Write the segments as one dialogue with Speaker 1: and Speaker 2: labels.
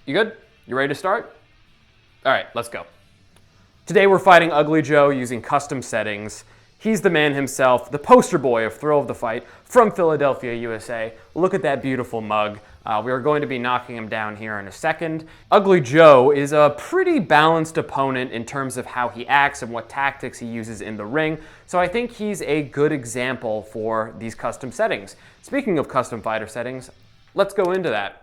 Speaker 1: You good? You ready to start? All right, let's go. Today we're fighting Ugly Joe using custom settings. He's the man himself, the poster boy of Thrill of the Fight from Philadelphia, USA. Look at that beautiful mug. We are going to be knocking him down here in a second. Ugly Joe is a pretty balanced opponent in terms of how he acts and what tactics he uses in the ring, so I think he's a good example for these custom settings. Speaking of custom fighter settings, let's go into that.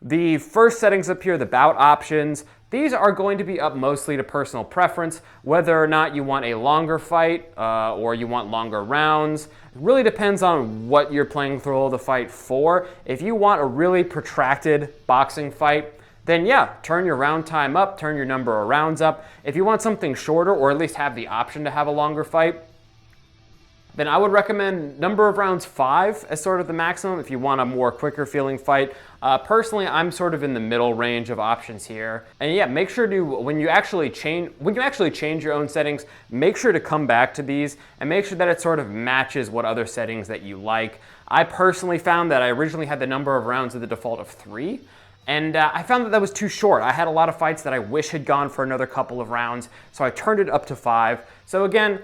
Speaker 1: The first settings up here, the bout options, these are going to be up mostly to personal preference, whether or not you want a longer fight or you want longer rounds. It really depends on what you're playing Thrill of the Fight for. If you want a really protracted boxing fight, then yeah, turn your round time up, turn your number of rounds up. If you want something shorter, or at least have the option to have a longer fight, then I would recommend number of rounds 5 as sort of the maximum if you want a more quicker feeling fight. Personally, I'm sort of in the middle range of options here. And yeah, make sure to, when you actually change your own settings, make sure to come back to these and make sure that it sort of matches what other settings that you like. I personally found that I originally had the number of rounds at the default of 3. And I found that was too short. I had a lot of fights that I wish had gone for another couple of rounds, so I turned it up to 5. So again,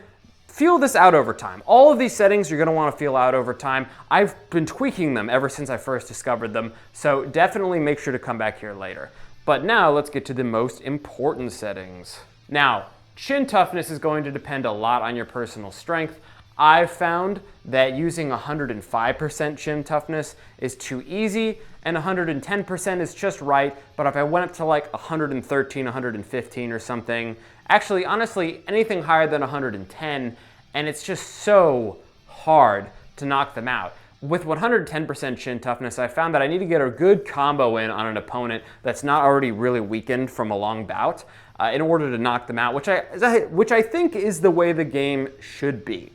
Speaker 1: feel this out over time. All of these settings you're going to want to feel out over time. I've been tweaking them ever since I first discovered them, so definitely make sure to come back here later. But now let's get to the most important settings. Now, chin toughness is going to depend a lot on your personal strength. I've found that using 105% chin toughness is too easy, and 110% is just right, but if I went up to like 113, 115 or something, actually, honestly, anything higher than 110, and it's just so hard to knock them out. With 110% chin toughness, I found that I need to get a good combo in on an opponent that's not already really weakened from a long bout in order to knock them out, which I think is the way the game should be.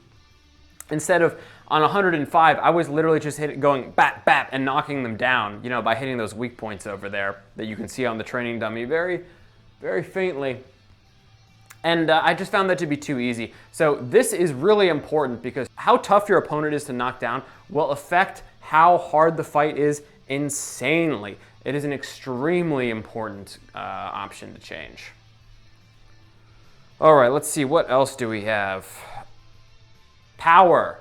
Speaker 1: Instead of on 105, I was literally just going bap, bap, and knocking them down, you know, by hitting those weak points over there that you can see on the training dummy very, very faintly. And I just found that to be too easy. So this is really important because how tough your opponent is to knock down will affect how hard the fight is insanely. It is an extremely important option to change. All right, let's see, what else do we have? Power.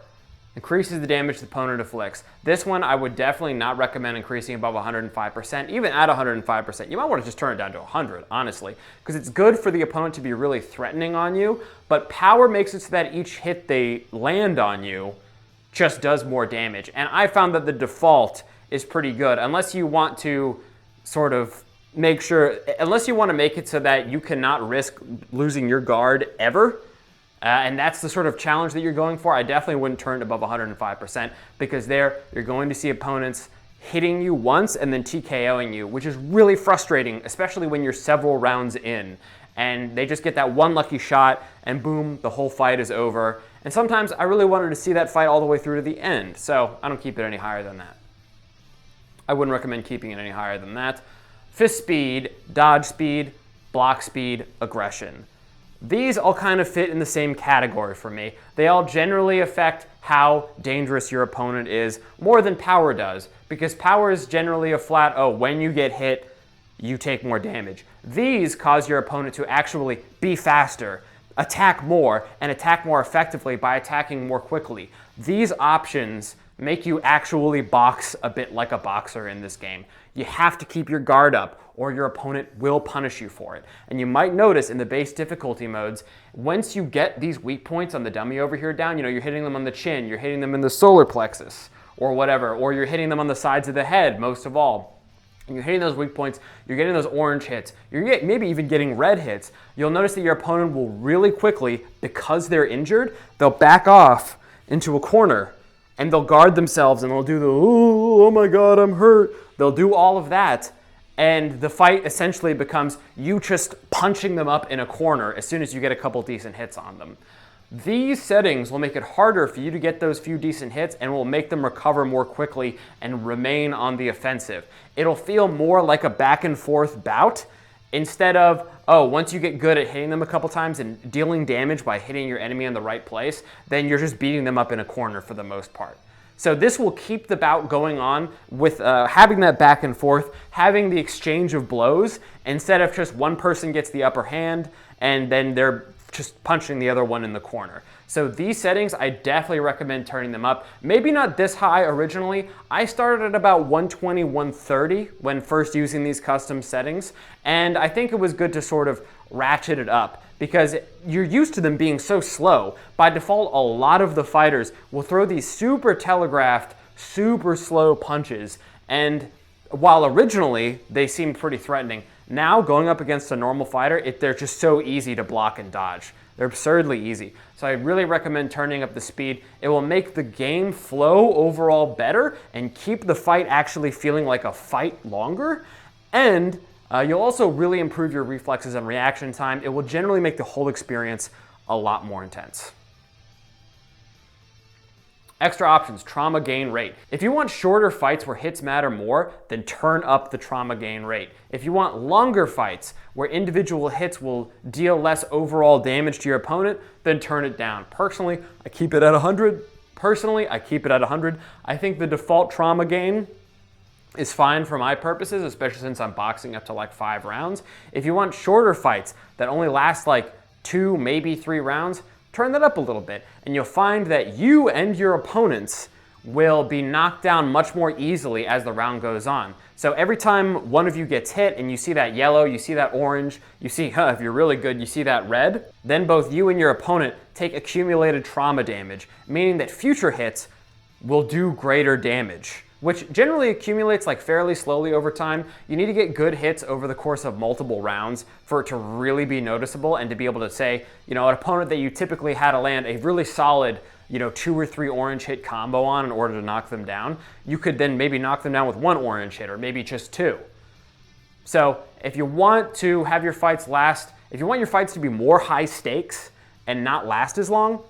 Speaker 1: Increases the damage the opponent inflicts. This one I would definitely not recommend increasing above 105%. Even at 105%, you might want to just turn it down to 100, honestly, because it's good for the opponent to be really threatening on you, but power makes it so that each hit they land on you just does more damage. And I found that the default is pretty good, unless you want to sort of make it so that you cannot risk losing your guard ever. And that's the sort of challenge that you're going for. I definitely wouldn't turn it above 105% because there you're going to see opponents hitting you once and then TKOing you, which is really frustrating, especially when you're several rounds in. And they just get that one lucky shot and boom, the whole fight is over. And sometimes I really wanted to see that fight all the way through to the end, so I don't keep it any higher than that. I wouldn't recommend keeping it any higher than that. Fist speed, dodge speed, block speed, aggression. These all kind of fit in the same category for me. They all generally affect how dangerous your opponent is more than power does, because power is generally a flat, oh, when you get hit, you take more damage. These cause your opponent to actually be faster, attack more, and attack more effectively by attacking more quickly. These options make you actually box a bit like a boxer in this game. You have to keep your guard up or your opponent will punish you for it. And you might notice in the base difficulty modes, once you get these weak points on the dummy over here down, you know, you're hitting them on the chin, you're hitting them in the solar plexus or whatever, or you're hitting them on the sides of the head most of all. And you're hitting those weak points, you're getting those orange hits, you're maybe even getting red hits. You'll notice that your opponent will really quickly, because they're injured, they'll back off into a corner and they'll guard themselves and they'll do the, oh my God, I'm hurt. They'll do all of that. And the fight essentially becomes you just punching them up in a corner as soon as you get a couple decent hits on them. These settings will make it harder for you to get those few decent hits and will make them recover more quickly and remain on the offensive. It'll feel more like a back and forth bout instead of, oh, once you get good at hitting them a couple times and dealing damage by hitting your enemy in the right place, then you're just beating them up in a corner for the most part. So this will keep the bout going on with having that back and forth, having the exchange of blows, instead of just one person gets the upper hand and then they're just punching the other one in the corner. So these settings, I definitely recommend turning them up. Maybe not this high originally. I started at about 120, 130 when first using these custom settings, and I think it was good to sort of ratchet it up because you're used to them being so slow. By default, a lot of the fighters will throw these super telegraphed, super slow punches, and while originally they seemed pretty threatening, now going up against a normal fighter, they're just so easy to block and dodge. They're absurdly easy. So I really recommend turning up the speed. It will make the game flow overall better and keep the fight actually feeling like a fight longer. And you'll also really improve your reflexes and reaction time. It will generally make the whole experience a lot more intense. Extra options, trauma gain rate. If you want shorter fights where hits matter more, then turn up the trauma gain rate. If you want longer fights where individual hits will deal less overall damage to your opponent, then turn it down. Personally, I keep it at 100. I think the default trauma gain is fine for my purposes, especially since I'm boxing up to like 5 rounds. If you want shorter fights that only last like 2, maybe 3 rounds, turn that up a little bit, and you'll find that you and your opponents will be knocked down much more easily as the round goes on. So every time one of you gets hit and you see that yellow, you see that orange, you see, if you're really good, you see that red, then both you and your opponent take accumulated trauma damage, meaning that future hits will do greater damage, which generally accumulates like fairly slowly over time. You need to get good hits over the course of multiple rounds for it to really be noticeable and to be able to say, an opponent that you typically had to land a really solid, 2 or 3 orange hit combo on in order to knock them down, you could then maybe knock them down with 1 orange hit or maybe just 2. So if you want to have your fights last, if you want your fights to be more high stakes and not last as long,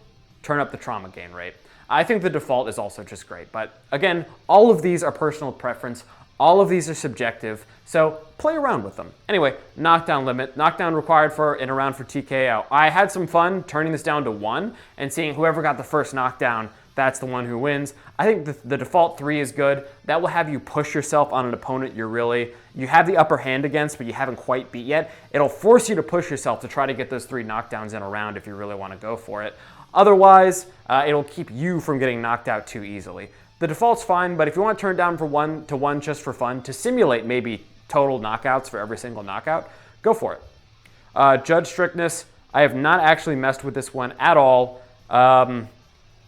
Speaker 1: turn up the trauma gain rate. I think the default is also just great, but again, all of these are personal preference. All of these are subjective, so play around with them. Anyway, knockdown limit, knockdown required in a round for TKO. I had some fun turning this down to 1 and seeing whoever got the first knockdown, that's the one who wins. I think the default 3 is good. That will have you push yourself on an opponent you have the upper hand against, but you haven't quite beat yet. It'll force you to push yourself to try to get those 3 knockdowns in a round if you really want to go for it. Otherwise, it'll keep you from getting knocked out too easily. The default's fine, but if you want to turn it down from 1 to 1 just for fun, to simulate maybe total knockouts for every single knockout, go for it. Judge strictness, I have not actually messed with this one at all. The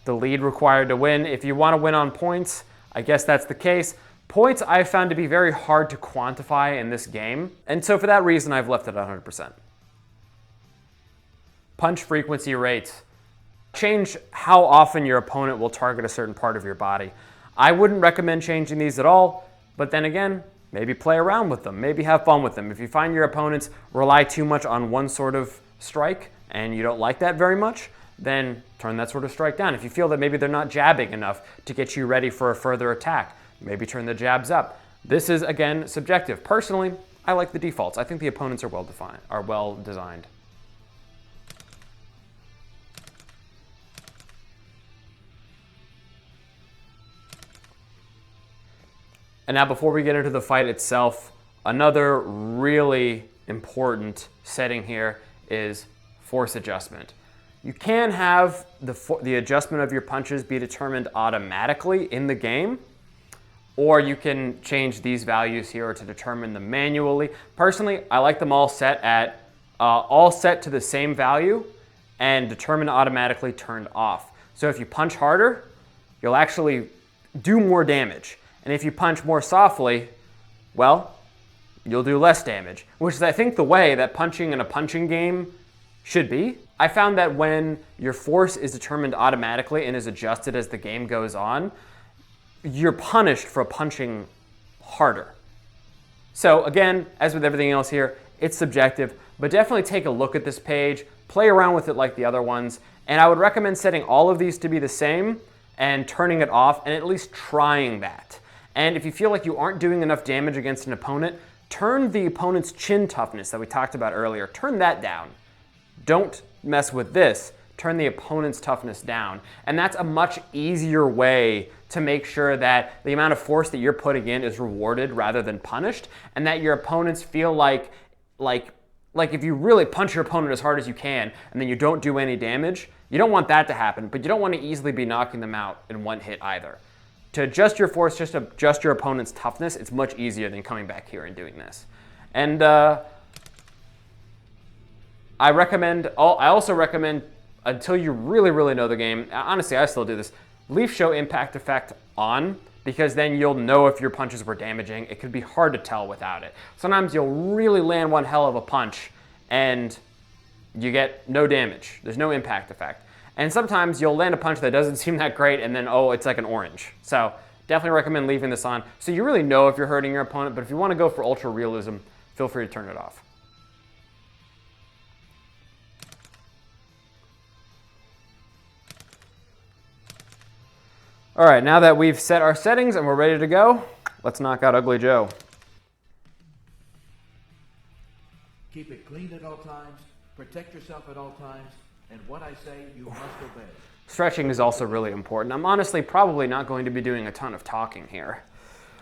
Speaker 1: lead required to win. If you want to win on points, I guess that's the case. Points I've found to be very hard to quantify in this game, and so for that reason, I've left it at 100%. Punch frequency rates. Change how often your opponent will target a certain part of your body. I wouldn't recommend changing these at all, but then again, maybe play around with them, maybe have fun with them. If you find your opponents rely too much on one sort of strike and you don't like that very much, then turn that sort of strike down. If you feel that maybe they're not jabbing enough to get you ready for a further attack, maybe turn the jabs up. This is, again, subjective. Personally, I like the defaults. I think the opponents are well designed. And now before we get into the fight itself, another really important setting here is force adjustment. You can have the adjustment of your punches be determined automatically in the game, or you can change these values here to determine them manually. Personally, I like them all set to the same value and determined automatically turned off. So if you punch harder, you'll actually do more damage. And if you punch more softly, well, you'll do less damage, which is, I think, the way that punching in a punching game should be. I found that when your force is determined automatically and is adjusted as the game goes on, you're punished for punching harder. So again, as with everything else here, it's subjective, but definitely take a look at this page, play around with it like the other ones, and I would recommend setting all of these to be the same and turning it off and at least trying that. And if you feel like you aren't doing enough damage against an opponent, turn the opponent's chin toughness that we talked about earlier, turn that down. Don't mess with this, turn the opponent's toughness down. And that's a much easier way to make sure that the amount of force that you're putting in is rewarded rather than punished, and that your opponents feel like if you really punch your opponent as hard as you can and then you don't do any damage, you don't want that to happen, but you don't want to easily be knocking them out in one hit either. To adjust your force, just adjust your opponent's toughness, it's much easier than coming back here and doing this. And I also recommend, until you really, really know the game, honestly, I still do this, leave show impact effect on, because then you'll know if your punches were damaging. It could be hard to tell without it. Sometimes you'll really land one hell of a punch and you get no damage. There's no impact effect. And sometimes you'll land a punch that doesn't seem that great and then, oh, it's like an orange. So definitely recommend leaving this on so you really know if you're hurting your opponent, but if you want to go for ultra realism, feel free to turn it off. All right, now that we've set our settings and we're ready to go, let's knock out Ugly Joe.
Speaker 2: Keep it clean at all times, protect yourself at all times, and what I say, you must obey.
Speaker 1: Stretching is also really important. I'm honestly probably not going to be doing a ton of talking here.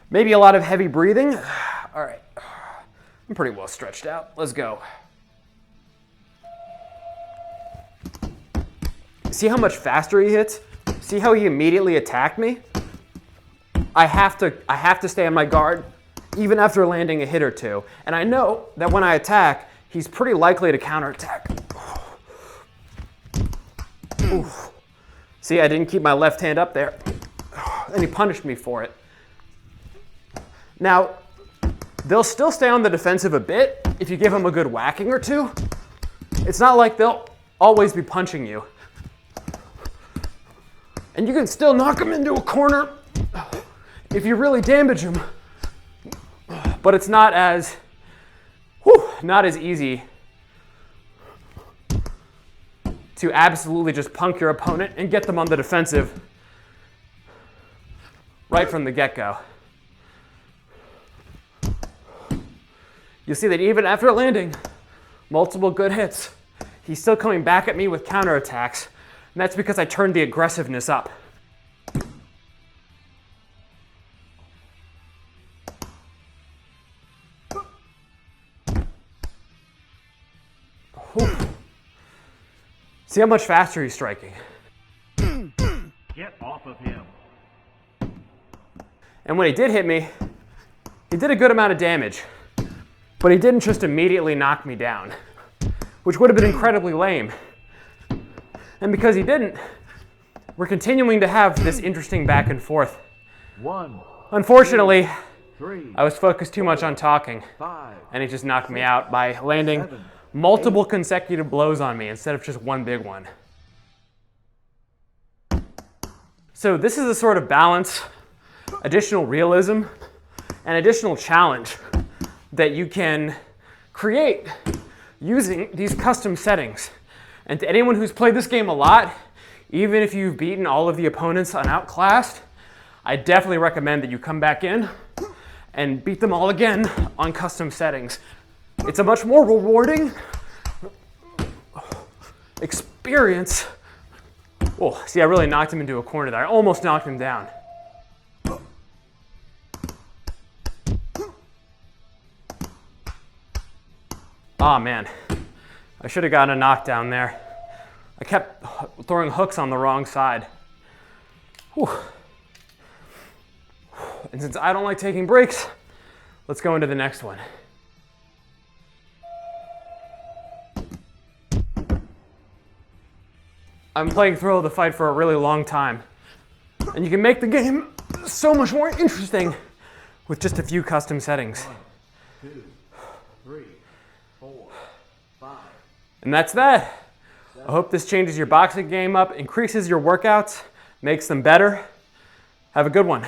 Speaker 1: Maybe a lot of heavy breathing. All right, I'm pretty well stretched out. Let's go. See how much faster he hits? See how he immediately attacked me? I have to stay on my guard even after landing a hit or two. And I know that when I attack, he's pretty likely to counterattack. Oof. See, I didn't keep my left hand up there. And he punished me for it. Now, they'll still stay on the defensive a bit if you give them a good whacking or two. It's not like they'll always be punching you. And you can still knock them into a corner if you really damage them. But it's not as easy to absolutely just punk your opponent and get them on the defensive right from the get-go. You'll see that even after landing multiple good hits, he's still coming back at me with counterattacks. And that's because I turned the aggressiveness up. Whew. See how much faster he's striking.
Speaker 2: Get off of him.
Speaker 1: And when he did hit me, he did a good amount of damage. But he didn't just immediately knock me down, which would have been incredibly lame. And because he didn't, we're continuing to have this interesting back and forth.
Speaker 2: 1,
Speaker 1: Unfortunately,
Speaker 2: 3,
Speaker 1: I was focused too much on talking,
Speaker 2: 5,
Speaker 1: and he just knocked me out by landing multiple consecutive blows on me instead of just one big one. So this is a sort of balance, additional realism, and additional challenge that you can create using these custom settings. And to anyone who's played this game a lot, even if you've beaten all of the opponents on Outclassed, I definitely recommend that you come back in and beat them all again on custom settings. It's a much more rewarding experience. Oh, see, I really knocked him into a corner there. I almost knocked him down. Oh man, I should have gotten a knockdown there. I kept throwing hooks on the wrong side. Whew. And since I don't like taking breaks, let's go into the next one. I've been playing Thrill of the Fight for a really long time, and you can make the game so much more interesting with just a few custom settings.
Speaker 2: 1, 2, 3, 4, 5.
Speaker 1: And that's that. I hope this changes your boxing game up, increases your workouts, makes them better. Have a good one.